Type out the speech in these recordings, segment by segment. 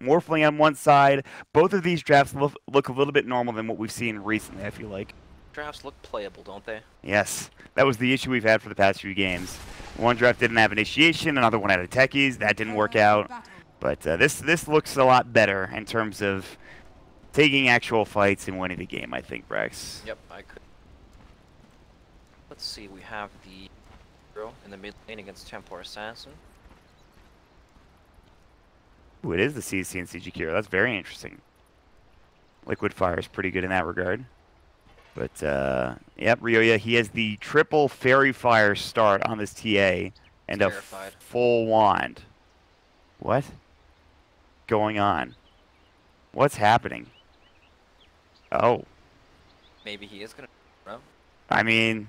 Morphling on one side. Both of these drafts look a little bit normal than what we've seen recently, I feel like. Drafts look playable, don't they? Yes, that was the issue we've had for the past few games. One draft didn't have initiation, another one had a techies. That didn't work out. But this looks a lot better in terms of taking actual fights and winning the game, I think, Brex. Yep, I could. Let's see, we have the hero in the mid lane against Templar Assassin. Ooh, it is the CC and CG Kira. That's very interesting. Liquid Fire is pretty good in that regard. But, yep, Ryoya, he has the triple Fairy Fire start on this TA and a full wand. What? Going on? What's happening? Oh. Maybe he is going to... I mean...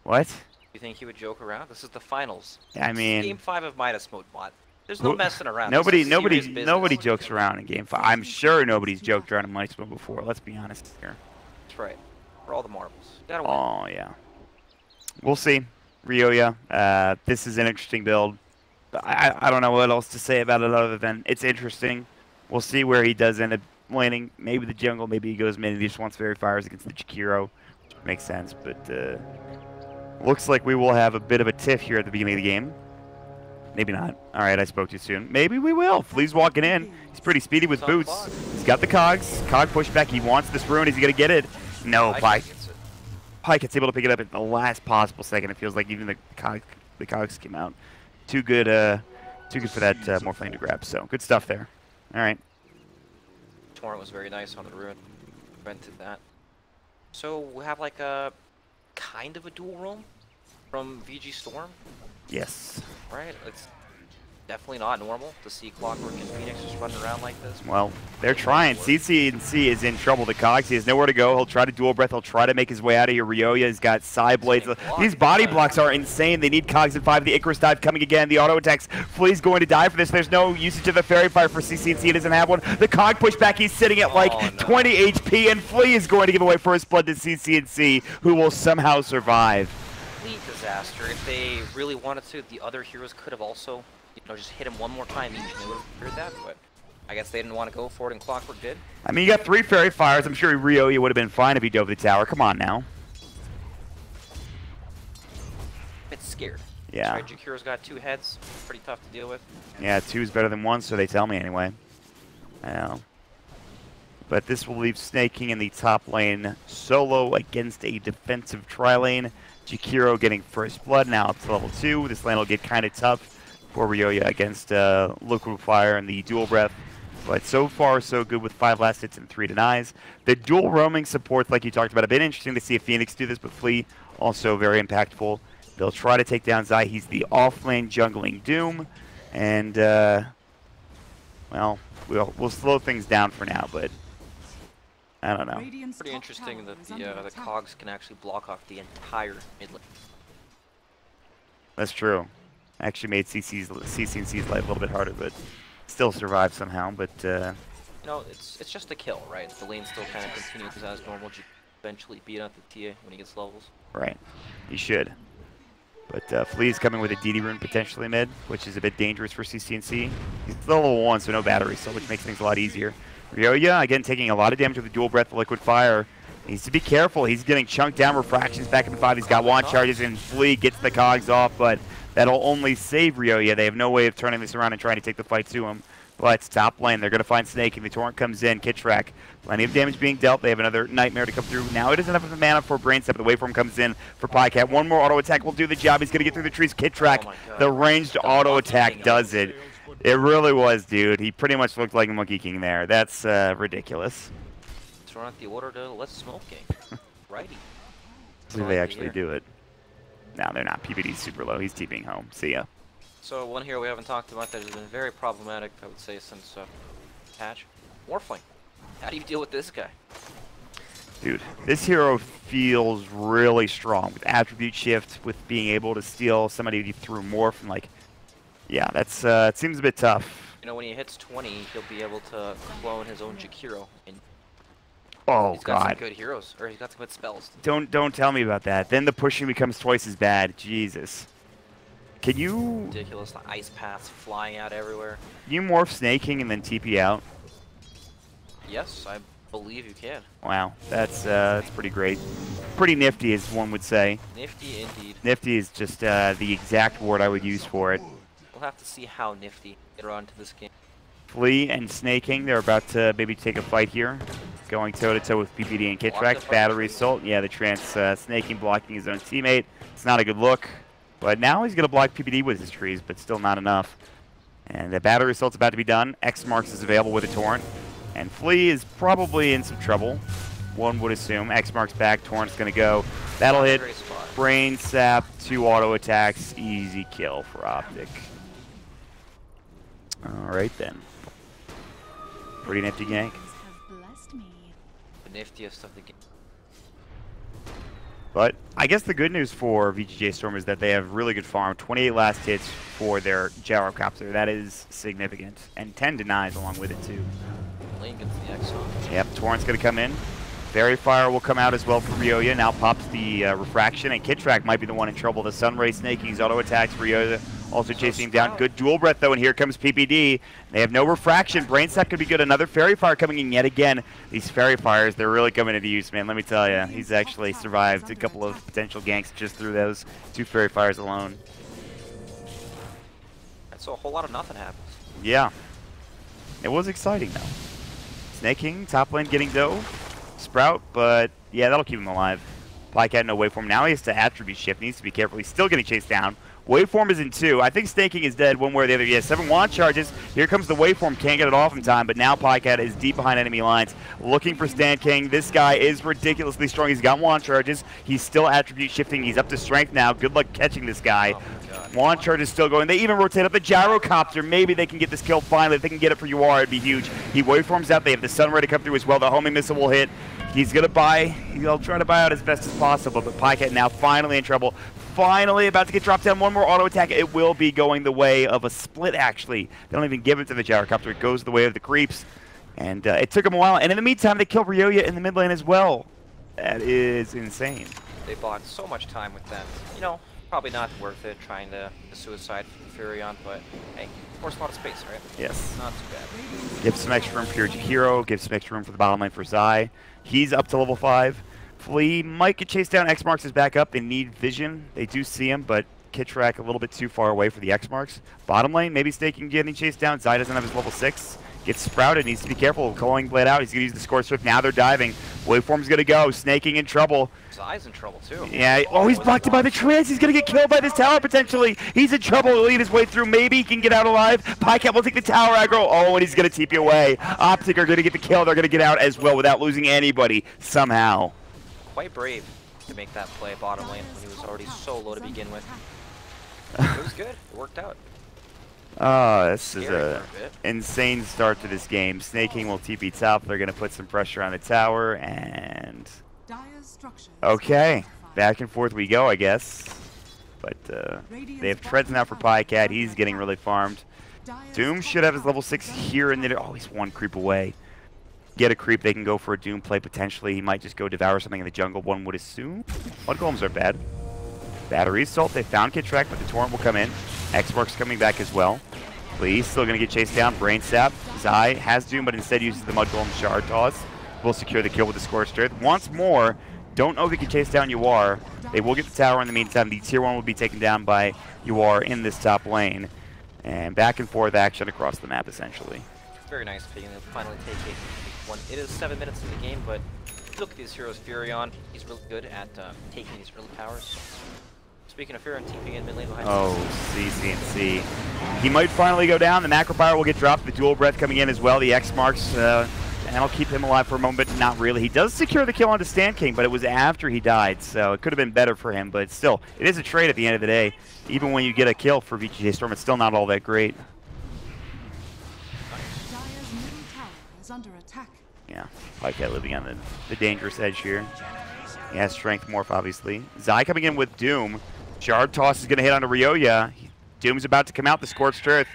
What? You think he would joke around? This is the finals. I mean... Game 5 of Midas Mode bot. There's no messing around. Nobody jokes around in Game 5. I'm sure nobody's joked around in Midas Mode before. Let's be honest here. That's right. For all the marbles. Gotta win. Oh, yeah. We'll see. Ryoya, this is an interesting build. I don't know what else to say about it other than it's interesting. We'll see where he does end up landing. Maybe the jungle, maybe he goes mid and he just wants Fairy Fires against the Jakiro. Which makes sense, but looks like we will have a bit of a tiff here at the beginning of the game. Maybe not. All right, I spoke too soon. Maybe we will. Flea's walking in. He's pretty speedy with boots. He's got the cogs. Cog pushback. He wants this rune. Is he going to get it? No, Pike. Pike gets able to pick it up at the last possible second. It feels like even the cogs came out. Too good for that Morphling to grab. So good stuff there. All right. Torrent was very nice on the rune. Prevented that. So we have like a kind of a dual roam from VG.Storm. Yes. Right? It's definitely not normal to see Clockwork and Phoenix just running around like this. Well, they're trying. CC&C is in trouble. The Cogs, he has nowhere to go. He'll try to dual breath. He'll try to make his way out of here. Ryoya has got side blades. These body blocks are insane. They need Cogs in 5. The Icarus dive coming again. The auto attacks. Flea's going to die for this. There's no usage of the Fairy Fire for CC&C. He doesn't have one. The Cog pushback. He's sitting at like 20 HP, and Flea is going to give away first blood to CC&C, who will somehow survive. Disaster. If they really wanted to, the other heroes could have also, just hit him one more time each, and they would have cleared that. But I guess they didn't want to go for it, and Clockwork did. I mean, you got 3 Fairy Fires. I'm sure Ryoya would have been fine if he dove the tower. Come on now. It's scared. Yeah. Right, Jakiro's got 2 heads. Pretty tough to deal with. Yeah, 2 is better than 1, so they tell me anyway. I know. But this will leave Snake King in the top lane solo against a defensive tri-lane. Jakiro getting first blood, now up to level 2. This lane will get kind of tough for Ryoya against Liquid Fire and the dual breath. But so far, so good with 5 last hits and 3 denies. The dual roaming supports, like you talked about, a bit interesting to see if Phoenix do this, but Flea also very impactful. They'll try to take down Zai. He's the off-lane jungling Doom. And, well, we'll slow things down for now, but I don't know. Pretty interesting that the Cogs can actually block off the entire mid lane. That's true. Actually made CC&C's life a little bit harder, but still survived somehow. But it's just a kill, right? The lane still kind of continues as normal. You eventually beat out the TA when he gets levels. Right, he should. But Flea's coming with a DD rune potentially mid, which is a bit dangerous for CC&C. He's level 1, so no battery, so which makes things a lot easier. Ryoya, again, taking a lot of damage with the dual breath of Liquid Fire. He needs to be careful. He's getting chunked down. Refractions back in 5. He's got wand charges, and Flea gets the cogs off, but that'll only save Ryoya. They have no way of turning this around and trying to take the fight to him. But top lane, they're going to find Snake, and the Torrent comes in. Kitrak, plenty of damage being dealt. They have another Nightmare to come through. Now he doesn't have enough mana for Brain Step, but the Waveform comes in for Pycat. One more auto attack will do the job. He's going to get through the trees. Kitrak, the ranged auto attack does it. It really was, dude. He pretty much looked like a Monkey King there. That's ridiculous. Let's run out the order to Let's Smoke King. Righty. Do they actually do it? No, they're not. PBD's super low. He's TPing home. See ya. So one hero we haven't talked about that has been very problematic, I would say, since patch. Morphling. How do you deal with this guy? Dude, this hero feels really strong with attribute shift, with being able to steal somebody through morph, and like, yeah, that's it seems a bit tough. When he hits 20, he'll be able to clone his own Jakiro. And oh he's got God! some good heroes, or he's got some good spells. Don't tell me about that. Then the pushing becomes twice as bad. Jesus. Can you... Ridiculous, the ice paths flying out everywhere. Can you morph Snake King and then TP out? Yes, I believe you can. Wow, that's pretty great. Pretty nifty, as one would say. Nifty indeed. Nifty is just the exact word I would use for it. We'll have to see how nifty get on to this game. Flea and Snake King, they're about to maybe take a fight here. Going toe-to-toe with PPD and Kittrack. Battery Assault. Yeah, the trance Snake King blocking his own teammate. It's not a good look. But now he's going to block PPD with his trees, but still not enough. And the Battery Assault's about to be done. X Marks is available with a Torrent. And Flea is probably in some trouble, one would assume. X Marks back, Torrent's going to go. That'll hit. Brain Sap, 2 auto attacks. Easy kill for OpTic. Alright then. Pretty nifty gank. The niftiest of the game. But I guess the good news for VGJ.Storm is that they have really good farm. 28 last hits for their gyrocopter. That is significant. And 10 denies along with it too. Lane gets the X on. Yep, Torrent's going to come in. Fairy Fire will come out as well for Ryoya. Now pops the Refraction, and Kittrack might be the one in trouble. The Sunray Snake King's auto attacks. Ryoya also chasing him down. Good dual breath though, and here comes PPD. They have no Refraction. Brain Sap could be good. Another Fairy Fire coming in yet again. These Fairy Fires, they're really coming into use, man. Let me tell you, he's actually survived a couple of potential ganks just through those 2 Fairy Fires alone. So a whole lot of nothing happens. Yeah. It was exciting though. Snake King, top lane getting dough. Sprout, but yeah, that'll keep him alive. Plycat, no waveform. Now he has to attribute shift. Needs to be careful. He's still getting chased down. Waveform is in 2. I think Snake King is dead one way or the other. He has 7 wand charges. Here comes the waveform. Can't get it off in time, but now Plycat is deep behind enemy lines. Looking for Stand King. This guy is ridiculously strong. He's got wand charges. He's still attribute shifting. He's up to strength now. Good luck catching this guy. Oh wand charge is still going. They even rotate up the gyrocopter. Maybe they can get this kill finally. If they can get it for UR, it'd be huge. He waveforms out. They have the Sunray to come through as well. The homing missile will hit. He's going to buy. He'll try to buy out as best as possible, but Plycat now finally in trouble. Finally about to get dropped down. One more auto attack. It will be going the way of a split, actually. They don't even give it to the gyrocopter. It goes the way of the creeps. And it took them a while. And in the meantime, they kill Ryoya in the mid lane as well. That is insane. They bought so much time with that. You know, probably not worth it trying to suicide Furion, but hey, force a lot of space, right? Yes. Not too bad. Give some extra room for your hero. Give some extra room for the bottom lane for Zai. He's up to level 5. Flea might get chased down. X Marks is back up. They need vision. They do see him, but Kittrack a little bit too far away for the X Marks. Bottom lane, maybe Staking getting chased down. Zai doesn't have his level 6. Gets sprouted. Needs to be careful. Culling Blade out. He's going to use the Scorch Swift. Now they're diving. Waveform's going to go. Snaking in trouble. Zai's in trouble too. Yeah. Oh, he's blocked by the trance. He's going to get killed by this tower potentially. He's in trouble. He'll lead his way through. Maybe he can get out alive. Plycat will take the tower aggro. Oh, and he's going to TP away. OpTic are going to get the kill. They're going to get out as well without losing anybody somehow. Quite brave to make that play bottom lane when he was already so low to begin with. It was good. It worked out. Oh, this is a insane start to this game. Snake King will TP top. They're going to put some pressure on the tower, and okay, back and forth we go, I guess. But they have treads now for Plycat. He's getting really farmed. Doom should have his level 6 here and there. Oh, he's 1 creep away. Get a creep, they can go for a Doom play potentially. He might just go devour something in the jungle, one would assume. Mud Golems are bad. Battery Assault, they found Kittrack, but the Torrent will come in. X-Mark's coming back as well. Please, still going to get chased down. Brain Sap. Zai has Doom, but instead uses the Mud Golem Shard Toss. Will secure the kill with the Scorched Earth. Once more, don't know if he can chase down UR. They will get the tower in the meantime. The tier 1 will be taken down by UR in this top lane. And back and forth action across the map, essentially. Very nice picking. They'll finally take one. It is 7 minutes in the game, but look at these heroes. Furion, he's really good at taking these early towers. Speaking of Furion, TPing in mid lane behind. Oh, CC. He might finally go down. The Macro Fire will get dropped. The Dual Breath coming in as well. The X Marks, and I'll keep him alive for a moment, but not really. He does secure the kill onto Stand King, but it was after he died, so it could have been better for him. But still, it is a trade at the end of the day. Even when you get a kill for VGJ.Storm, it's still not all that great. Yeah, Plycat living on the dangerous edge here. He has Strength Morph, obviously. Zai coming in with Doom. Shard Toss is going to hit onto Ryoya. Doom's about to come out, the Scorched Earth.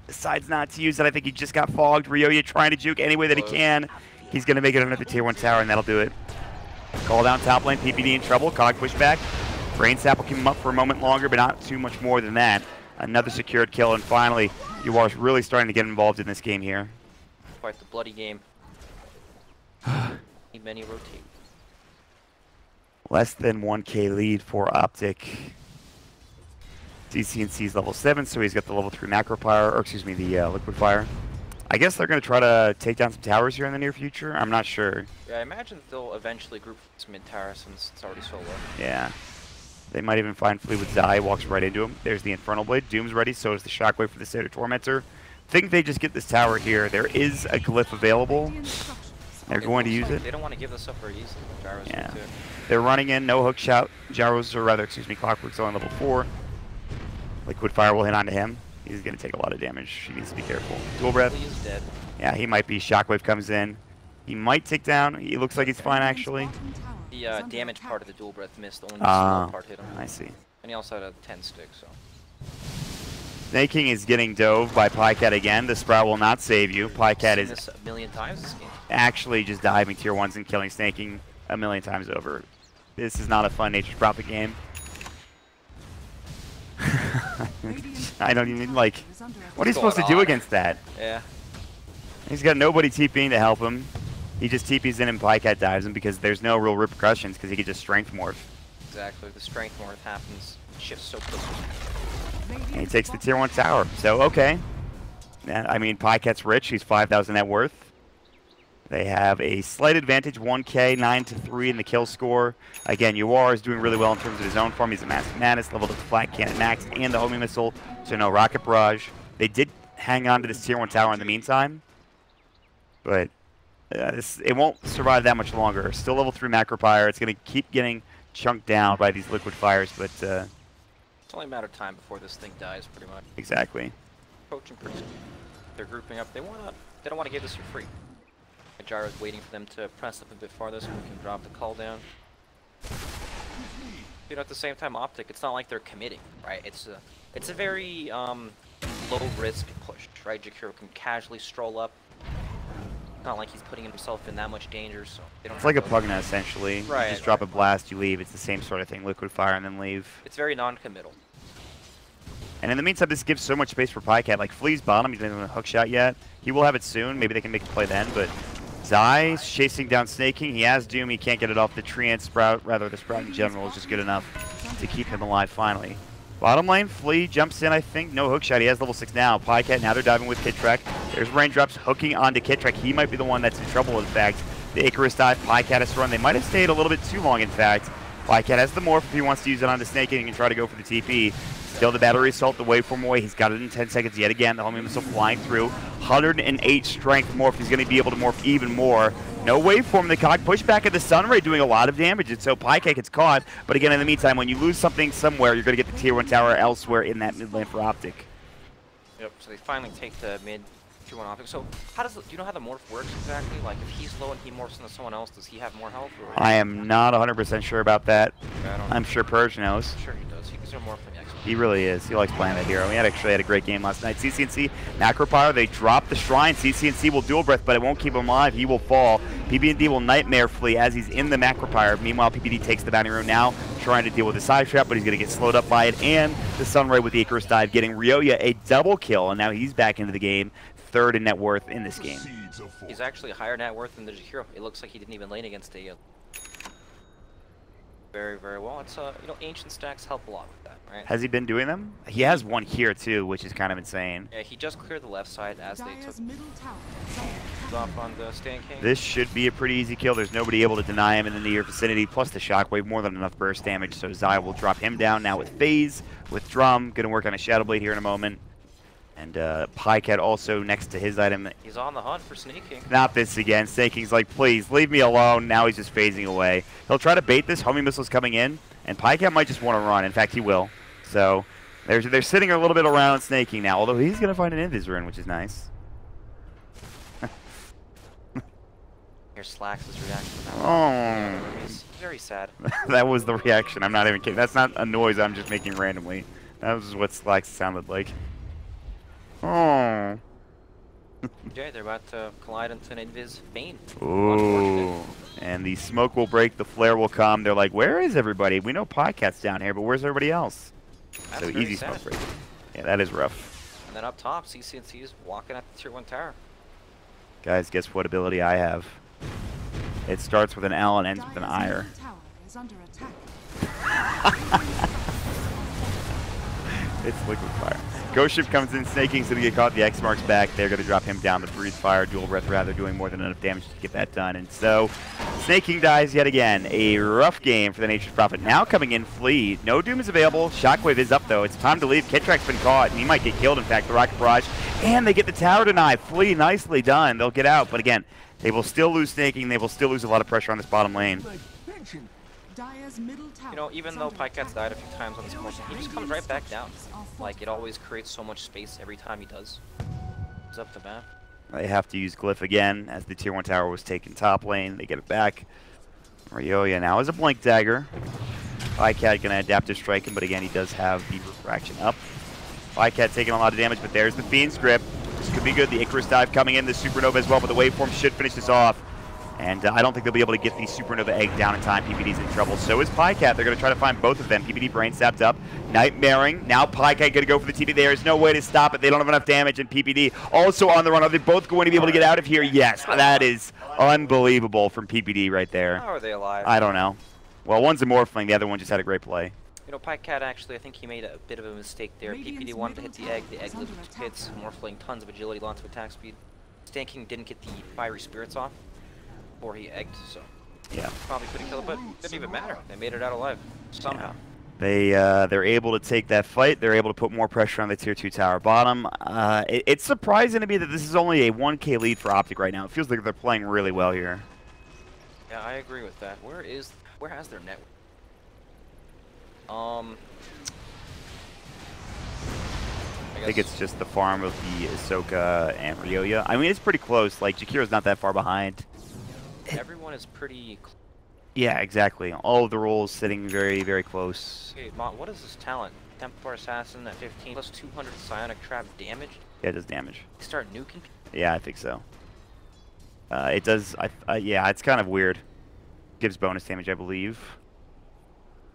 Decides not to use it. I think he just got fogged. Ryoya trying to juke any way that he can. He's going to make it under the tier 1 tower, and that'll do it. Call down top lane. PPD in trouble. Cog pushback. Brain Sap will keep him up for a moment longer, but not too much more than that. Another secured kill, and finally, UR's really starting to get involved in this game here. Quite the bloody game. Many rotate. Less than 1k lead for OpTic. CCNC's level 7, so he's got the level 3 macro fire, or excuse me, the liquid fire. I guess they're going to try to take down some towers here in the near future. I'm not sure. Yeah, I imagine they'll eventually group this mid tower since it's already so low. Yeah. They might even find Flea with Zai, walks right into him. There's the Infernal Blade. Doom's ready, so is the Shockwave for the Satyr Tormentor. Think they just get this tower here. There is a glyph available. They're going to use it. They don't want to give this up very easily. Gyros yeah. too. They're running in, no hook shot. Gyros, or rather, excuse me, Clockwork's on level 4. Liquid Fire will hit onto him. He's going to take a lot of damage. He needs to be careful. Dual Breath. Flea is dead. Yeah, he might be. Shockwave comes in. He might take down. He looks like he's fine, actually. The damage part of the dual breath missed. Only the small part hit him. I see. And he also had a 10 stick, so. Snake King is getting dove by Pycat again. The Sprout will not save you. Pycat is this a million times this game. actually just diving tier 1s and killing Snake King a million times over. This is not a fun Nature's Prophet game. I don't even like. What are you supposed to do against that? Yeah. He's got nobody TPing to help him. He just TPs in and Pycat dives him because there's no real repercussions because he could just strength morph. Exactly. The strength morph happens, shifts so quickly. And he takes the tier 1 tower. So, okay. Yeah, I mean, Pycat's rich. He's 5,000 net worth. They have a slight advantage, 1k, 9-3 in the kill score. Again, UR is doing really well in terms of his own form. He's a Massive Madness, leveled up the Flat Cannon Max and the Homing Missile, so no Rocket Barrage. They did hang on to this tier 1 tower in the meantime, but it won't survive that much longer. Still level 3 Macro Fire. It's going to keep getting chunked down by these Liquid Fires, but... it's only a matter of time before this thing dies, pretty much. Exactly. Approaching pretty soon. They're grouping up. They don't want to give this for free. Gyro's waiting for them to press up a bit farther so we can drop the call down. You know, at the same time, OpTic, it's not like they're committing, right? It's a very low risk push, right? Jakiro can casually stroll up. Not like he's putting himself in that much danger, so they don't. It's like a Pugna essentially. Right. You just drop a blast, you leave. It's the same sort of thing. Liquid Fire and then leave. It's very non-committal. And in the meantime, this gives so much space for Pycat. Like Flea's bottom, he doesn't have a hook shot yet. He will have it soon. Maybe they can make a play then, but Zai's chasing down Snake King. He has Doom. He can't get it off the tree, and Sprout, rather the Sprout in general, is just good enough to keep him alive finally. Bottom lane, Flea jumps in, I think. No hook shot. He has level 6 now. Pycat, now they're diving with Kid Trek. There's Raindrops hooking onto Kid Trek. He might be the one that's in trouble, in fact. The Icarus dive, Pycat has to run. They might have stayed a little bit too long, in fact. Pycat has the morph if he wants to use it onto Snake King and try to go for the TP. Still the battery assault, the waveform away. He's got it in 10 seconds yet again. The homing missile flying through. 108 strength morph. He's going to be able to morph even more. No waveform. The cog push back at the Sunray doing a lot of damage. And so Pycat gets caught. But again, in the meantime, when you lose something somewhere, you're going to get the tier 1 tower elsewhere in that mid lane for OpTic. Yep, so they finally take the mid tier 1 OpTic. So how does do you know how the morph works exactly? Like if he's low and he morphs into someone else, does he have more health? Or I am not 100% sure about that. Yeah, I'm sure Purge knows. I'm sure he does. He's a morph from the X. He really is. He likes playing that hero. He actually had a great game last night. CCNC, Macro Power, they drop the Shrine. CCNC will Dual Breath, but it won't keep him alive. He will fall. PBD will Nightmare Flee as he's in the Macro Power. Meanwhile, PBD takes the Bounty Rune now, trying to deal with the side trap, but he's going to get slowed up by it. And the Sunray with the Icarus dive, getting Ryoya a double kill, and now he's back into the game. Third in net worth in this game. He's actually a higher net worth than the hero. It looks like he didn't even lane against a very, very well. It's you know, ancient stacks help a lot with that, right? Has he been doing them? He has one here too, which is kind of insane. Yeah, he just cleared the left side as they took off on the Stand King. This should be a pretty easy kill. There's nobody able to deny him in the near vicinity, plus the Shockwave, more than enough burst damage, so Zai will drop him down now with Phase, with Drum, gonna work on a Shadow Blade here in a moment. And Pycat also next to his item. He's on the hunt for Snake King. Not this again. Snake King's like, please, leave me alone. Now he's just phasing away. He'll try to bait this. Homing Missile's coming in, and Pycat might just want to run. In fact, he will. So they're sitting a little bit around Snake King now, although he's going to find an Invis rune, which is nice. Here's Slax's reaction. Oh. He's very sad. That was the reaction. I'm not even kidding. That's not a noise I'm just making randomly. That was what Slax sounded like. Oh. Jay, they're about to collide into an Invis Bane. Ooh. And the smoke will break, the flare will come. They're like, where is everybody? We know Podcast's down here, but where's everybody else? That's so very easy sad. smoke break. Yeah, that is rough. And then up top, CCNC is walking at the tier 1 tower. Guys, guess what ability I have? It starts with an L and ends with an ire. It's liquid fire. Ghost Ship comes in, Snaking's going to get caught. The X marks back. They're going to drop him down. The Breathe Fire, Dual Breath rather, doing more than enough damage to get that done. And so, Snaking dies yet again. A rough game for the Nature's Prophet. Now coming in, Flea. No Doom is available. Shockwave is up, though. It's time to leave. Ketrak's been caught, and he might get killed, in fact. The Rocket Barrage. And they get the tower denied. Flea, nicely done. They'll get out. But again, they will still lose Snaking. They will still lose a lot of pressure on this bottom lane. You know, even though Pycat's died a few times on this motion, he just comes right back down. Like, it always creates so much space every time he does. He's up the map. They have to use Glyph again, as the tier 1 tower was taken top lane. They get it back. Ryoya now is a Blink Dagger. Pycat gonna Adaptive Strike him, but again, he does have the Refraction up. Pycat taking a lot of damage, but there's the Fiend's Grip. This could be good. The Icarus Dive coming in, the Supernova as well, but the Waveform should finish this off. And I don't think they'll be able to get the Supernova Egg down in time. PPD's in trouble. So is Pycat. They're going to try to find both of them. PPD brain sapped up. Nightmaring. Now Pycat going to go for the TP. There is no way to stop it. They don't have enough damage. And PPD also on the run. Are they both going to be able to get out of here? Yes. That is unbelievable from PPD right there. How are they alive? I don't know. Well, one's a Morphling. The other one just had a great play. You know, Pycat actually, I think he made a bit of a mistake there. PPD wanted to hit the egg lived with 2 hits. Morphling, tons of agility, lots of attack speed. Stanking didn't get the Fiery Spirits off. Or he egged, so yeah, probably couldn't kill it, but it didn't even matter. They made it out alive somehow. Yeah. They're able to take that fight. They're able to put more pressure on the tier 2 tower bottom. It's surprising to me that this is only a 1K lead for OpTic right now. It feels like they're playing really well here. Yeah, I agree with that. Where has their network? I think it's just the farm of the Ahsoka and Ryoya. I mean, it's pretty close. Like, Jakiro's not that far behind. Everyone is pretty... Yeah, exactly. All of the roles sitting very, very close. Okay, what is this talent? Templar Assassin at 15 plus 200 Psionic Trap damage? Yeah, it does damage. Start nuking? Yeah, I think so. It does... yeah, it's kind of weird. Gives bonus damage, I believe.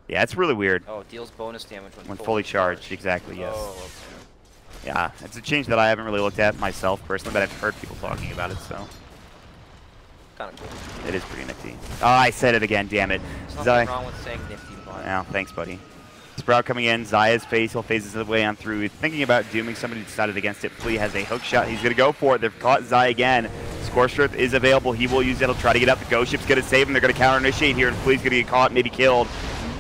Yeah, it's really weird. Oh, it deals bonus damage when fully charged. Exactly, yes. Oh, okay. Yeah, it's a change that I haven't really looked at myself personally, but I've heard people talking about it, so... Kind of cool. It is pretty nifty. Oh, I said it again, damn it. There's nothing wrong with saying nifty, but... Yeah, thanks, buddy. Sprout coming in, Zaya's face, he'll phase his way on through. Thinking about dooming somebody, decided against it. Flea has a hook shot, he's going to go for it. They've caught Zaya again. Scorched Earth is available, he will use it, he'll try to get up. The Ghost Ship's going to save him, they're going to counter-initiate here, and Flea's going to get caught, maybe killed.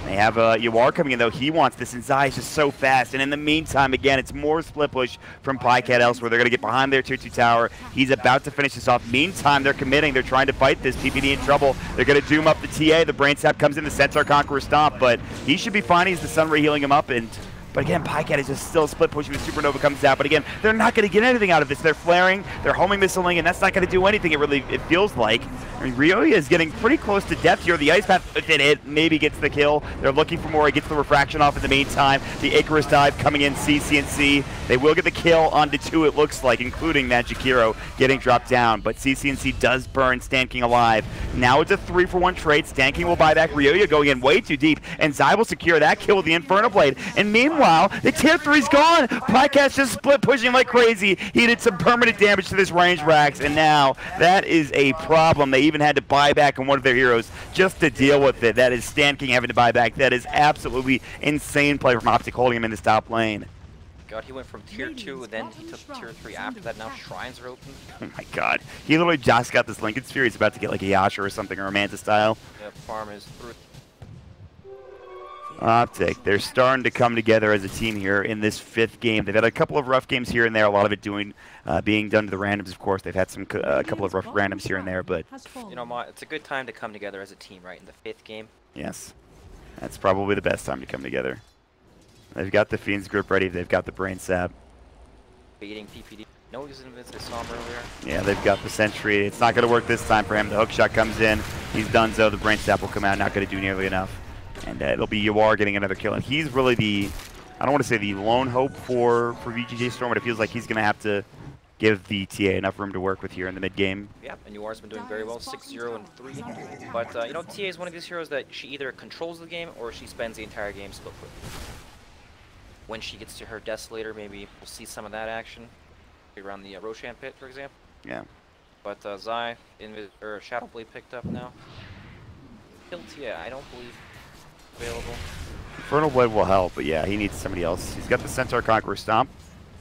They have Yawar coming in, though. He wants this, and Zaya's just so fast. And in the meantime, again, it's more split push from Pycat elsewhere. They're going to get behind their tier 2 tower. He's about to finish this off. Meantime, they're committing. They're trying to fight this. PPD in trouble. They're going to doom up the TA. The Brain Sap comes in. The Centaur Conqueror stomp, but he should be fine. He's the Sunray healing him up, and... But again, Pycat is just still split pushing. The Supernova comes out. But again, they're not going to get anything out of this. They're flaring, they're homing missiling, and that's not going to do anything. It feels like. I mean, Ryoya is getting pretty close to death here. The Ice Path, if it hit, maybe gets the kill. They're looking for more. He gets the refraction off in the meantime. The Icarus Dive coming in, CCNC. They will get the kill onto 2, it looks like, including that Jakiro getting dropped down. But CCNC does burn Stanking alive. Now it's a 3-for-1 trade. Stanking will buy back. Ryoya going in way too deep, and Zai will secure that kill with the Inferno Blade. And meanwhile, the tier 3's gone. Pycat's just split pushing like crazy. He did some permanent damage to this range racks, and now that is a problem. They even had to buy back on one of their heroes just to deal with it. That is Stanking having to buy back. That is absolutely insane play from OpTic, holding him in this top lane. God, he went from tier 2, then he took tier 3 after that. Now shrines are open. Oh my god. He literally just got this Lincoln Sphere. He's about to get like a Yasha or something, or a Manta style. Yep, farm is through. OpTic, they're starting to come together as a team here in this 5th game. They've had a couple of rough games here and there, a lot of it being done to the randoms, of course. They've had a couple of rough randoms here and there, but... You know, it's a good time to come together as a team, right, in the 5th game. Yes. That's probably the best time to come together. They've got the Fiend's Grip ready, they've got the Brain Sap. Beating PPD. No, he's invincible. I saw him earlier. Yeah, they've got the Sentry. It's not going to work this time for him. The hook shot comes in. He's done so. The Brain Sap will come out, not going to do nearly enough. And it'll be Yawar getting another kill. And he's really the, I don't want to say the lone hope for VGJ.Storm, but it feels like he's going to have to give the TA enough room to work with here in the mid game. Yeah, and UR's been doing very well, 6-0 and 3. But you know, TA is one of these heroes that she either controls the game or she spends the entire game split foot. When she gets to her Desolator, maybe we'll see some of that action around the Roshan pit, for example. Yeah. But Zai, Shadow Blade picked up now. Kill TA, I don't believe available. Infernal Blade will help, but yeah, he needs somebody else. He's got the Centaur Conqueror Stomp.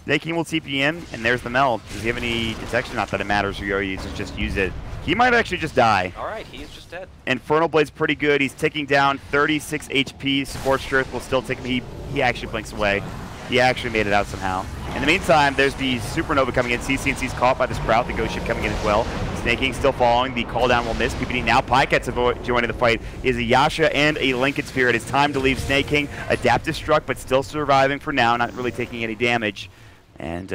Snaking will TP in, and there's the meld. Does he have any detection? Not that it matters. Ryo uses, just use it. He might actually just die. Alright, he's just dead. Infernal Blade's pretty good. He's ticking down 36 HP. Scorched Earth will still take him. He actually blinks away. He actually made it out somehow. In the meantime, there's the Supernova coming in. CCNC's caught by the Sprout, the Ghost Ship coming in as well. Snaking still following. The call down will miss. PPD now. Pykat's joining the fight. Is a Yasha and a Lincoln Spirit. It's time to leave Snaking. Adaptive struck, but still surviving for now. Not really taking any damage. And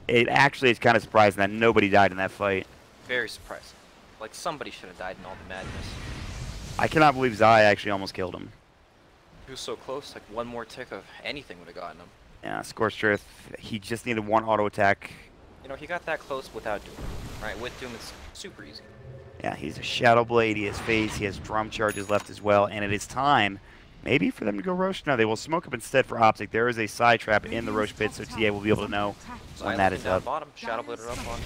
it actually is kind of surprising that nobody died in that fight. Very surprising. Like somebody should have died in all the madness. I cannot believe Zai actually almost killed him. He was so close. Like one more tick of anything would have gotten him. Yeah, Scorched Earth. He just needed one auto attack. You know, he got that close without Doom. Right, with Doom it's super easy. Yeah, he's a Shadow Blade. He has phase. He has drum charges left as well. And it is time, maybe, for them to go Roche. No, they will smoke up instead for OpTic. There is a side trap in the Roche pit, so TA will be able to know when that is up. Bottom, Shadow Blade up on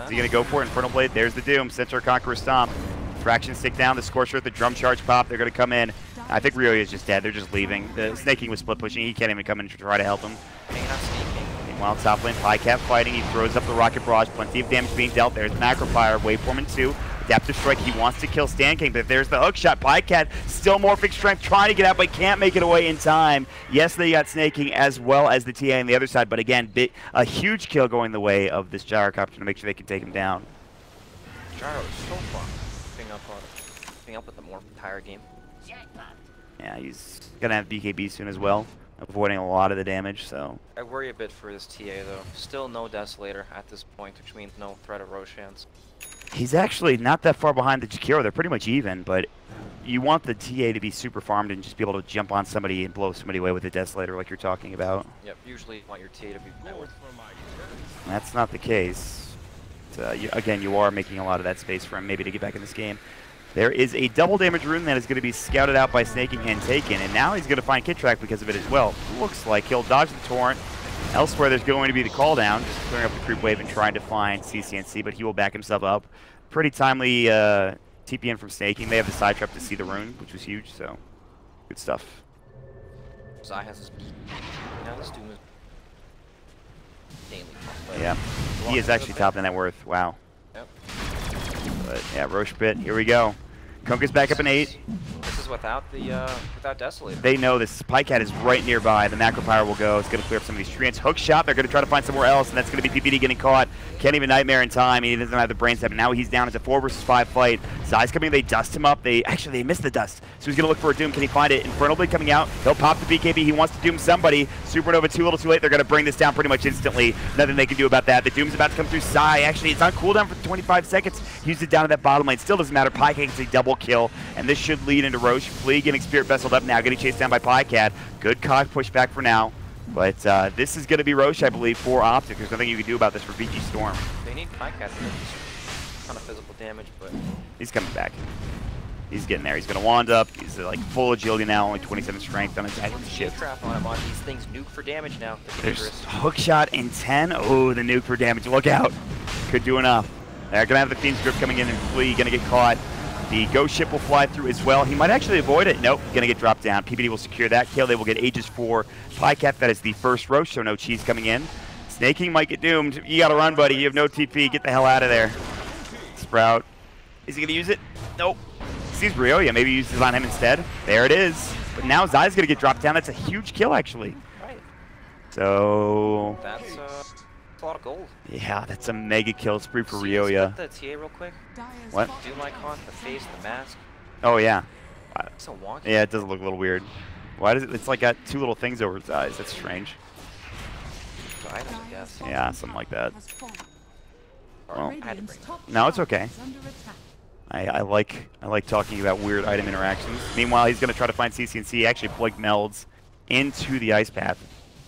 Is he going to go for it? Infernal Blade. There's the Doom. Centaur Conqueror Stomp. Fraction stick down. The Scorched Earth, the drum charge pop. They're going to come in. I think Ryoya is just dead. They're just leaving. The Snaking was split pushing. He can't even come in to try to help him. Hanging out sneaking. Meanwhile, top lane, Pycat fighting. He throws up the Rocket Barrage. Plenty of damage being dealt. There's Macro Fire. Waveform in 2. Adaptive Strike. He wants to kill Stan King, but there's the hook shot. Pycat still morphic strength, trying to get out, but can't make it away in time. Yes, they got Snaking as well as the TA on the other side, but again, a huge kill going the way of this Gyrocopter to make sure they can take him down. Gyro is so far. Picking up with the more entire game. Yeah, he's gonna have BKB soon as well, avoiding a lot of the damage. So I worry a bit for this TA though. Still no Desolator at this point, which means no threat of Roshans. he's actually not that far behind the Jakiro. They're pretty much even, but you want the TA to be super farmed and just be able to jump on somebody and blow somebody away with a Desolator like you're talking about. Yep, usually you want your TA to be forward. That's not the case. Again, you are making a lot of that space for him maybe to get back in this game. There is a double damage rune that is going to be scouted out by Snaking and taken, and now he's going to find Kit Track because of it as well. Looks like he'll dodge the Torrent. Elsewhere, there's going to be the call down, just clearing up the creep wave and trying to find CCNC, but he will back himself up. Pretty timely TP in from Snaking. They have the side trap to see the rune, which was huge, so good stuff. Zai has his now this Doom is daily. Yeah, he is actually top in net worth. Wow. Yep. But yeah, Roche Pit, here we go. Kunka's back up in 8. This is without the without Desolator. They know this Pycat is right nearby. The macro power will go. It's going to clear up some of these treants. Hook shot. They're going to try to find somewhere else, and that's going to be PPD getting caught. Can't even Nightmare in time. He doesn't have the brain step. Now he's down. It's a 4 versus 5 fight. Zai's coming. They dust him up. They missed the dust. So he's going to look for a Doom. Can he find it? Infernal Blade coming out. He'll pop the BKB. He wants to Doom somebody. Supernova too little too late. They're going to bring this down pretty much instantly. Nothing they can do about that. The Doom's about to come through Zai. Actually, it's on cooldown for 25 seconds. He used it down to that bottom lane. Still doesn't matter. Pycat gets a double kill, and this should lead into Roche. Flea getting Spirit Vesseled up now, getting chased down by Pycat. Good cog pushback for now. But this is going to be Roche, I believe, for OpTic. There's nothing you can do about this for VG.Storm. They need Pycat to do a ton of physical damage, but he's coming back. He's getting there. He's going to wand up. He's like full agility now, only 27 strength on his active shift. Trap on him on these things. Nuke for damage now. There's hook shot in 10. Oh, the nuke for damage. Look out. Could do enough. They're going to have the Fiend's Grip coming in and Flea going to get caught. The Ghost Ship will fly through as well. He might actually avoid it. Nope, going to get dropped down. PPD will secure that kill. They will get Aegis for Pycat. That is the first Roche, so no cheese coming in. Snaking might get doomed. You got to run, buddy. You have no TP. Get the hell out of there. Sprout. Is he going to use it? Nope. Sees Ryoya. Maybe uses it on him instead. There it is. But now Zai's going to get dropped down. That's a huge kill, actually. Right. So that's a lot of gold. Yeah, that's a mega kill spree for See, Ryoya. the TA real quick. What? Doom icon, the face, the mask. Oh yeah. It's so wonky. Yeah, it does look a little weird. Why does it? It's like got 2 little things over its eyes. That's strange. The items, I guess. Yeah, something like that. Well, I had to bring that. no, it's okay. I like talking about weird item interactions. Meanwhile, he's going to try to find CCNC. Actually, Blake melds into the ice path,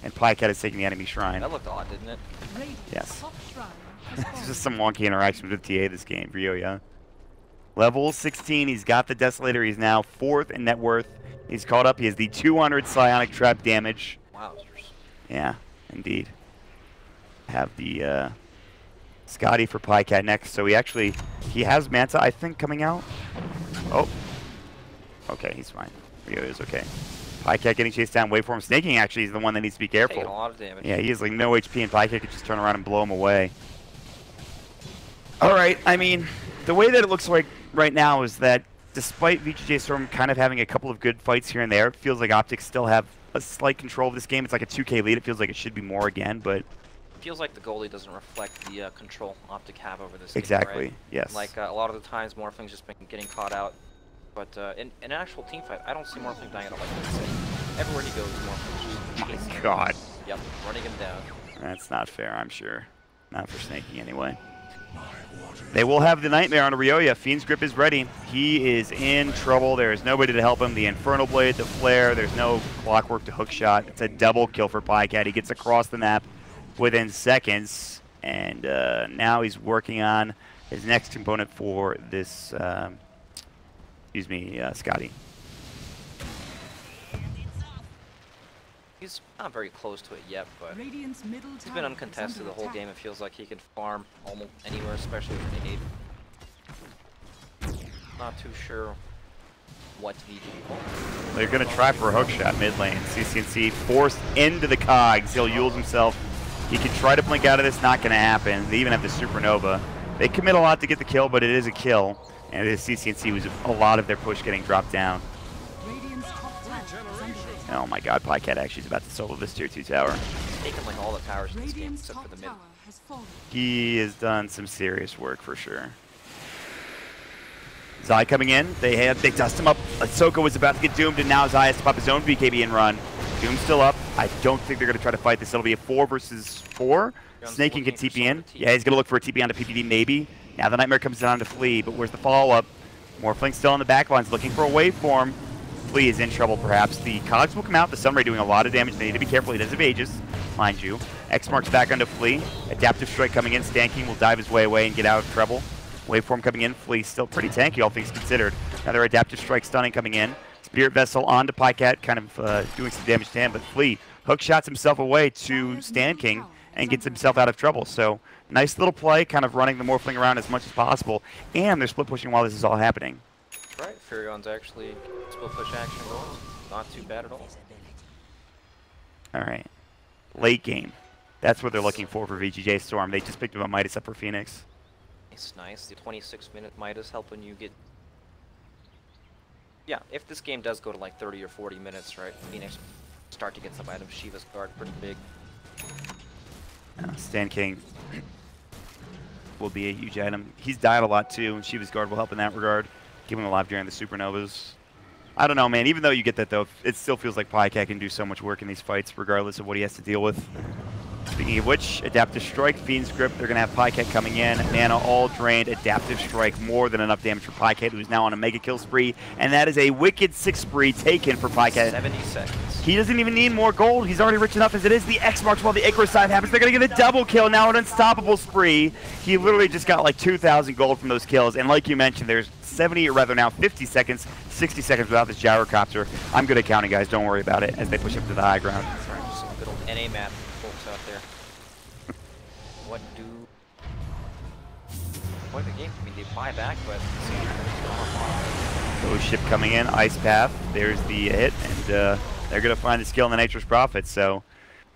and Pycat is taking the enemy shrine. That looked odd, didn't it? Yes. It's just some wonky interactions with TA this game, Ryoya. Level 16, he's got the Desolator. He's now 4th in net worth. He's caught up. He has the 200 psionic trap damage. Wowzers. Yeah, indeed. Have the Scotty for Pycat next. So he has Manta, I think, coming out. Oh. Okay, he's fine. Ryoya's okay. Pycat getting chased down. Waveform snaking actually is the one that needs to be careful. Taking a lot of damage. Yeah, he has like no HP, and Pycat could just turn around and blow him away. Alright, I mean, the way that it looks like right now is that despite VGJ.Storm kind of having a couple of good fights here and there, it feels like OpTic still have a slight control of this game. It's like a 2K lead. It feels like it should be more again, but... It feels like the goalie doesn't reflect the control OpTic have over this exactly, game, right? yes. Like, a lot of the times, Morphling's just been getting caught out. But in an actual team fight, I don't see Morphling dying at all. Like this. Everywhere he goes, Morphling's just chasing him. God. Yep, running him down. That's not fair, I'm sure. Not for snaking anyway. They will have the Nightmare on Ryoya. Fiend's Grip is ready. He is in trouble. There is nobody to help him. The Infernal Blade, the Flare, there's no Clockwork to hook shot. It's a double kill for Pycat. He gets across the map within seconds. And now he's working on his next component for this, Scotty. He's not very close to it yet, but he's been uncontested the whole game. It feels like he can farm almost anywhere, especially with the aid. Not too sure what VG. They're going to try for a hook shot mid lane. CCNC forced into the cogs. He'll use himself. He can try to blink out of this. Not going to happen. They even have the Supernova. They commit a lot to get the kill, but it is a kill. And the CCNC was a lot of their push getting dropped down. Oh my god, Pycat actually is about to solo this tier 2 tower. He's taken like all the towers in this game except for the mid. He has done some serious work for sure. Zai coming in. They dust him up. Ahsoka was about to get doomed, and now Zai has to pop his own BKB and run. Doom's still up. I don't think they're going to try to fight this. It'll be a 4 versus 4. Snaking can TP in. Yeah, he's going to look for a TP onto PPD maybe. Now the Nightmare comes down to Flea, but where's the follow-up? Morphling still on the back lines looking for a waveform. Flea is in trouble, perhaps. The cogs will come out. The Sunray doing a lot of damage. They need to be careful. He does have Aegis, mind you. X marks back onto Flea. Adaptive Strike coming in. Stan King will dive his way away and get out of trouble. Waveform coming in. Flea still pretty tanky, all things considered. Another Adaptive Strike stunning coming in. Spirit Vessel onto Pycat, kind of doing some damage to him. But Flea hook shots himself away to Stan King and gets himself out of trouble. So nice little play, kind of running the Morphling around as much as possible. And they're split pushing while this is all happening. Right, Furion's actually split push action going. Not too bad at all. Alright. Late game. That's what they're looking for VGJ.Storm. They just picked up Midas up for Phoenix. It's nice. The 26-minute Midas helping you get... Yeah, if this game does go to like 30 or 40 minutes, right, Phoenix start to get some items. Shiva's guard pretty big. Stan King will be a huge item. He's died a lot too, and Shiva's guard will help in that regard. Keep him alive during the Supernovas. I don't know, man. Even though you get that, though, it still feels like Pycat can do so much work in these fights, regardless of what he has to deal with. Speaking of which, Adaptive Strike, Fiend's Grip, they're going to have Pycat coming in. Mana all drained, Adaptive Strike, more than enough damage for Pycat, who's now on a mega kill spree. And that is a wicked 6 spree taken for Pycat. 70 seconds. He doesn't even need more gold. He's already rich enough as it is. The X marks while the Icarus side happens. They're going to get a double kill now, an unstoppable spree. He literally just got like 2,000 gold from those kills. And like you mentioned, there's 70, or rather now 50 seconds, 60 seconds without this gyrocopter. I'm good at counting, guys. Don't worry about it as they push up to the high ground. Right, just some good old NA map folks out there. What the game? I mean, they buy back, but Those ship coming in, Ice Path. There's the hit, and they're going to find the skill in the Nitrous Prophet. So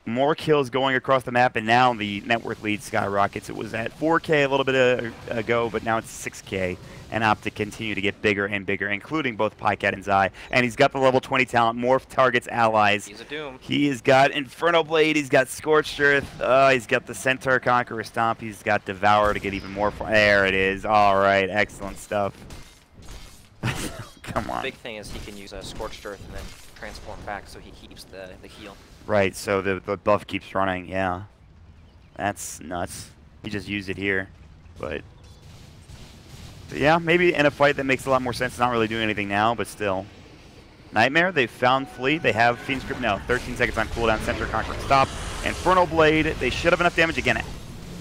more kills going across the map, and now the net worth lead skyrockets. It was at 4K a little bit ago, but now it's 6K. And OpTic continue to get bigger and bigger, including both Pycat and Zai. And he's got the level 20 talent, morph targets allies. He's a Doom. He's got Infernal Blade, he's got Scorched Earth, he's got the Centaur Conqueror Stomp, he's got Devour to get even more. There it is. All right, excellent stuff. Come on. The big thing is he can use a Scorched Earth and then transform back so he keeps the heal. Right, so the buff keeps running, yeah. That's nuts. He just used it here, but yeah, maybe in a fight that makes a lot more sense. Not really doing anything now, but still. Nightmare, they found Flea. They have Fiend's Grip now. 13 seconds on cooldown. Centaur Conquering Stop. Infernal Blade. They should have enough damage. Again,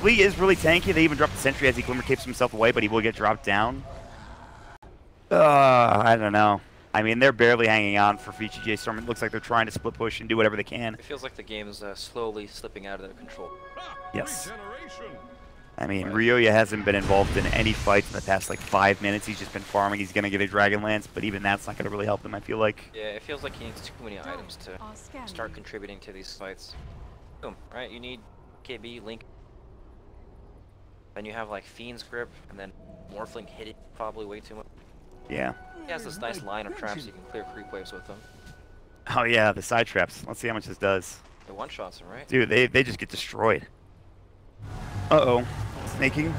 Flea is really tanky. They even dropped the sentry as he glimmer capes himself away, but he will get dropped down. I don't know. I mean, they're barely hanging on for VGJ.Storm. It looks like they're trying to split push and do whatever they can. It feels like the game is slowly slipping out of their control. Yes. I mean, Ryoya hasn't been involved in any fights in the past, like, 5 minutes. He's just been farming. He's going to get a Dragon Lance, but even that's not going to really help him, I feel like. Yeah, it feels like he needs too many items to start contributing to these fights. Boom, right? You need KB, Link. Then you have, like, Fiend's Grip, and then Morphling hitting probably way too much. Yeah. He has this nice line of traps you can clear creep waves with them. Oh, yeah, the side traps. Let's see how much this does. It one-shots him, right? Dude, they just get destroyed. Uh-oh. Snaking.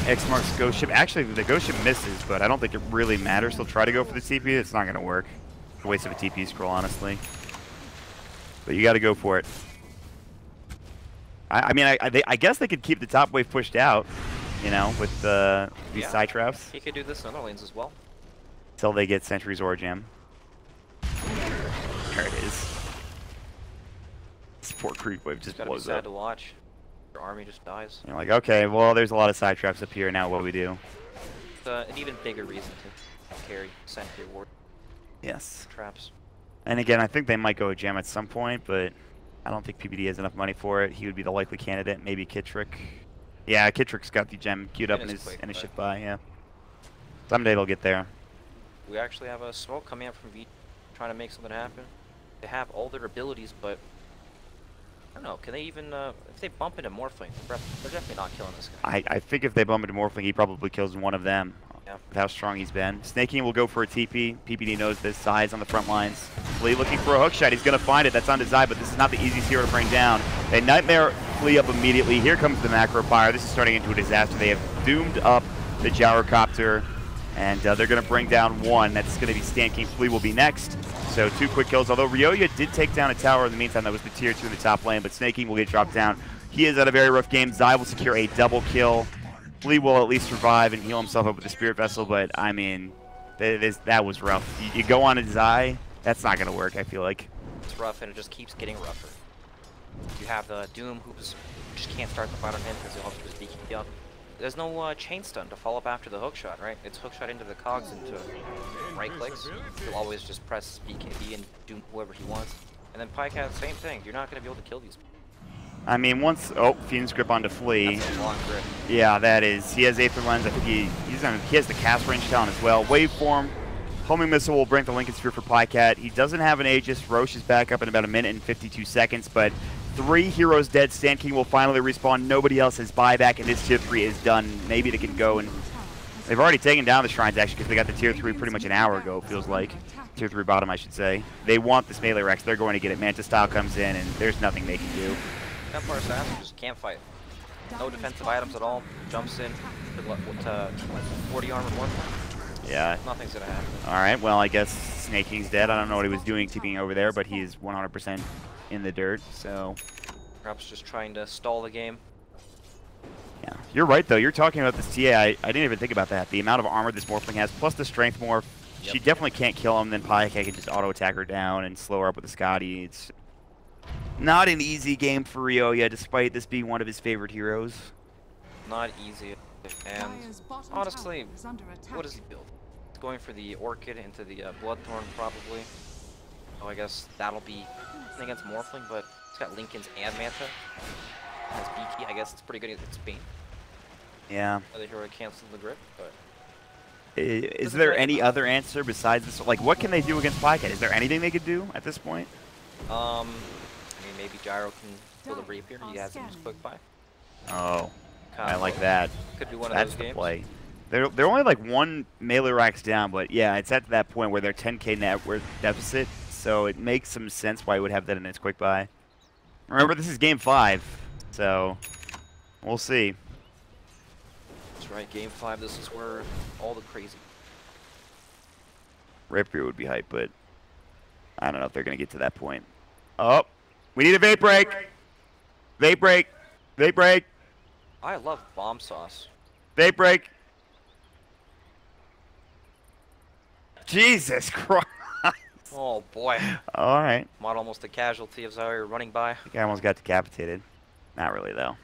X marks Ghost Ship. Actually, the Ghost Ship misses, but I don't think it really matters. They'll try to go for the TP. It's not going to work. It's a waste of a TP scroll, honestly. But you got to go for it. I mean, I guess they could keep the top wave pushed out, you know, with these side traps. He could do this in other lanes as well. Until they get Sentry's Aura Gem. There it is. This poor creep wave just blows sad up. to watch. Your army just dies. You're like, okay, well, there's a lot of side traps up here. Now what do we do? It's an even bigger reason to carry Sentry Ward Yes. traps. And again, I think they might go a gem at some point, but I don't think PBD has enough money for it. He would be the likely candidate. Maybe Kittrick. Yeah, Kittrick's got the gem queued up in his shift buy. Yeah. Someday they'll get there. We actually have a smoke coming up from V, trying to make something happen. They have all their abilities, but I don't know. Can they even? If they bump into Morphling, they're definitely not killing this guy. I think if they bump into Morphling, he probably kills one of them. Yeah. With how strong he's been. Snaking will go for a TP. PPD knows this. Size on the front lines. Flea looking for a hook shot. He's going to find it. That's on his eye, but this is not the easiest hero to bring down. They Nightmare Flea up immediately. Here comes the Macro Fire. This is turning into a disaster. They have doomed up the Gyrocopter, and they're going to bring down one. That's going to be Stan King. Flea will be next. So 2 quick kills. Although Ryoya did take down a tower in the meantime. That was the tier 2 in the top lane, but Snaking will get dropped down. He is at a very rough game. Zai will secure a double kill. Flea will at least survive and heal himself up with the Spirit Vessel, but I mean, that was rough. You go on a Zai, that's not going to work, I feel like. It's rough, and it just keeps getting rougher. You have the Doom, who just can't start the fight on him because he'll have to just BKB up. There's no chain stun to follow up after the hook shot, right? It's hook shot into the cogs into right clicks. He'll always just press BKB and Doom whoever he wants. And then Pycat, same thing. You're not going to be able to kill these people. I mean, once... Oh, Fiend's Grip onto Flea. That's a long grip. Yeah, that is. He has Aether Lens. I think he has the cast range talent as well. Waveform. Homing Missile will break the Lincoln Sphere for Pycat. He doesn't have an Aegis. Roche is back up in about 1 minute and 52 seconds, but 3 heroes dead. Stan King will finally respawn. Nobody else has buyback, and this tier 3 is done. Maybe they can go and... They've already taken down the shrines, actually, because they got the tier 3 pretty much an hour ago, it feels like. Tier 3 bottom, I should say. They want this melee Rex. They're going to get it. Manta Style comes in, and there's nothing they can do. Templar Assassin just can't fight. No defensive items at all. Jumps in with 40 armor more. Yeah. Nothing's gonna happen. Alright, well, I guess Snake King's dead. I don't know what he was doing TPing over there, but he's 100% in the dirt, so... Perhaps just trying to stall the game. Yeah. You're right, though. You're talking about this TA. I didn't even think about that. The amount of armor this Morphling has, plus the strength morph. Yep. She definitely can't kill him, then Pycat can just auto-attack her down and slow her up with the Scotty. It's not an easy game for Ryoya, despite this being one of his favorite heroes. Not easy. And honestly, what does he build? He's going for the Orchid into the Bloodthorn, probably. Oh, I guess that'll be against Morphling, but he's got Lincoln's and Manta. Has Beaky. I guess it's pretty good against Bane. Yeah. Other hero canceled the grip, but... Is there any other answer besides this? Like, what can they do against Pycat? Is there anything they could do at this point? I mean, maybe Gyro can build a Rapier. He has him as quick buy. Oh, I like that. Could be one That's of those games. Play. They're only like 1 melee racks down, but yeah, it's at that point where they're 10k net worth deficit, so it makes some sense why he would have that in his quick buy. Remember, this is game 5, so we'll see. That's right, game 5. This is where all the crazy. Rapier would be hype, but I don't know if they're gonna get to that point. Oh, we need a vape break. Vape break. Vape break. I love bomb sauce. Vape break. Jesus Christ. Oh boy. All right. Mod almost a casualty of Zaire running by. The guy almost got decapitated. Not really though.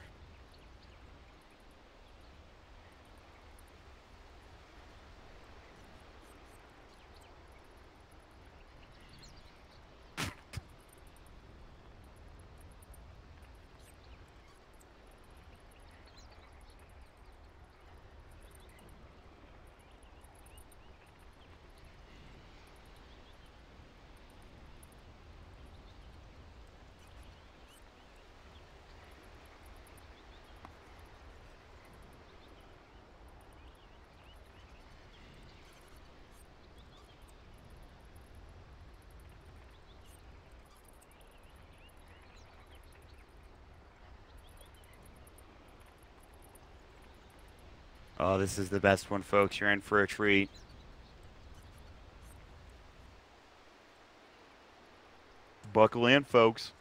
Oh, this is the best one, folks. You're in for a treat. Buckle in, folks.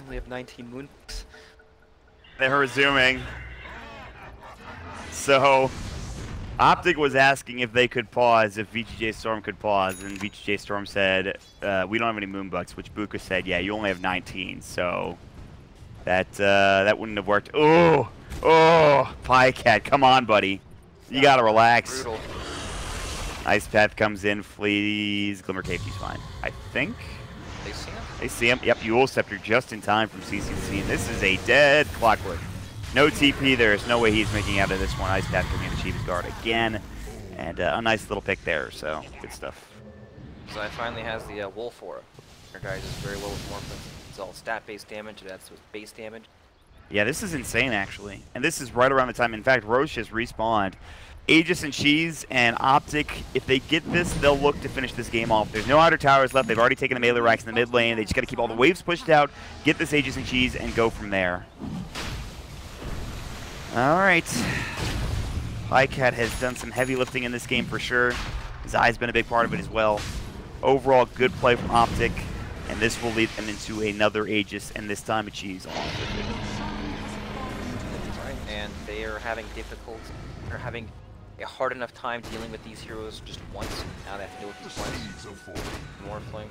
We have 19 Moonducks. They're resuming. So, OpTic was asking if they could pause, if VGJ.Storm could pause, and VGJ.Storm said, we don't have any Moonbucks, which Buka said, yeah, you only have 19, so that wouldn't have worked. Oh, Pycat, come on, buddy. You gotta relax. Brutal. Ice Path comes in, flees, Glimmer Cape, he's fine. I think. They see him? They see him. Yep, Eul Scepter just in time from CCC, and this is a dead Clockwork. No TP, there's no way he's making out of this one. Ice Path coming in to Chief's Guard again, and a nice little pick there, so good stuff. So I finally has the Wolf Aura. Our guys is very low with Morphin. It's all stat-based damage, that's with base damage. Yeah, this is insane, actually. And this is right around the time, in fact, Roche has respawned. Aegis and Cheese and OpTic, if they get this, they'll look to finish this game off. There's no outer towers left. They've already taken a melee racks in the mid lane. They just got to keep all the waves pushed out, get this Aegis and Cheese, and go from there. All right. Pycat has done some heavy lifting in this game for sure. His eye's been a big part of it as well. Overall, good play from OpTic, and this will lead them into another Aegis, and this time a Cheese along with it. Right, and they are having they're having a hard enough time dealing with these heroes just once. Now they have to deal with them twice. More flame.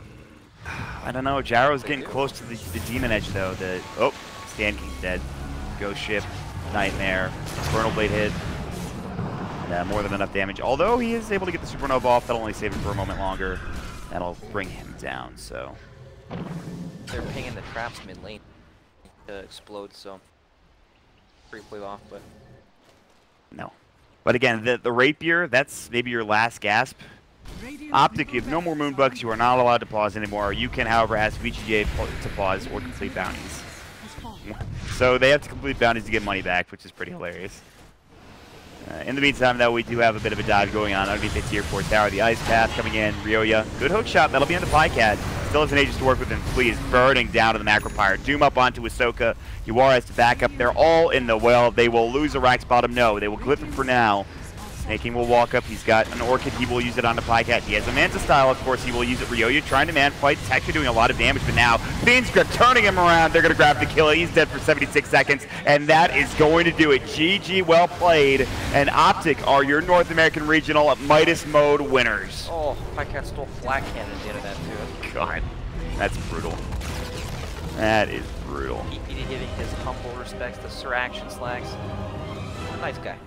I don't know. Jarrow's getting close to the Demon Edge, though. Oh, Stand King's dead. Ghost Ship, Nightmare, Vernal Blade hit. More than enough damage. Although he is able to get the Supernova off, that'll only save him for a moment longer. That'll bring him down, so. They're pinging the traps mid lane to explode, so. Free play off, but. No. But again, the Rapier, that's maybe your last gasp. OpTic, you have no more Moonbucks. You are not allowed to pause anymore. You can, however, ask VGJ to pause or complete bounties. So they have to complete bounties to get money back, which is pretty hilarious. In the meantime, though, we do have a bit of a dive going on underneath the tier 4 tower. The Ice Path coming in. Ryoya, good hook shot. That'll be on the Pycat. Still has an Aegis to work with, and Flea is burning down to the Macro Pyre. Doom up onto Ahsoka. Yuara has to back up. They're all in the well. They will lose a Rax bottom. No, they will clip him for now. Snake King will walk up. He's got an Orchid. He will use it on the Pycat. He has a Manta style, of course. He will use it. Ryoya trying to man fight. It's actually doing a lot of damage, but now Fiend's turning him around. They're going to grab the kill. He's dead for 76 seconds, and that is going to do it. GG, well played. And OpTic are your North American Regional Midas Mode winners. Oh, Pycat stole Flat Cannon at the end of that, too. God, that's brutal. That is brutal. EPD giving his humble respects to Sir Action Slacks. Nice guy.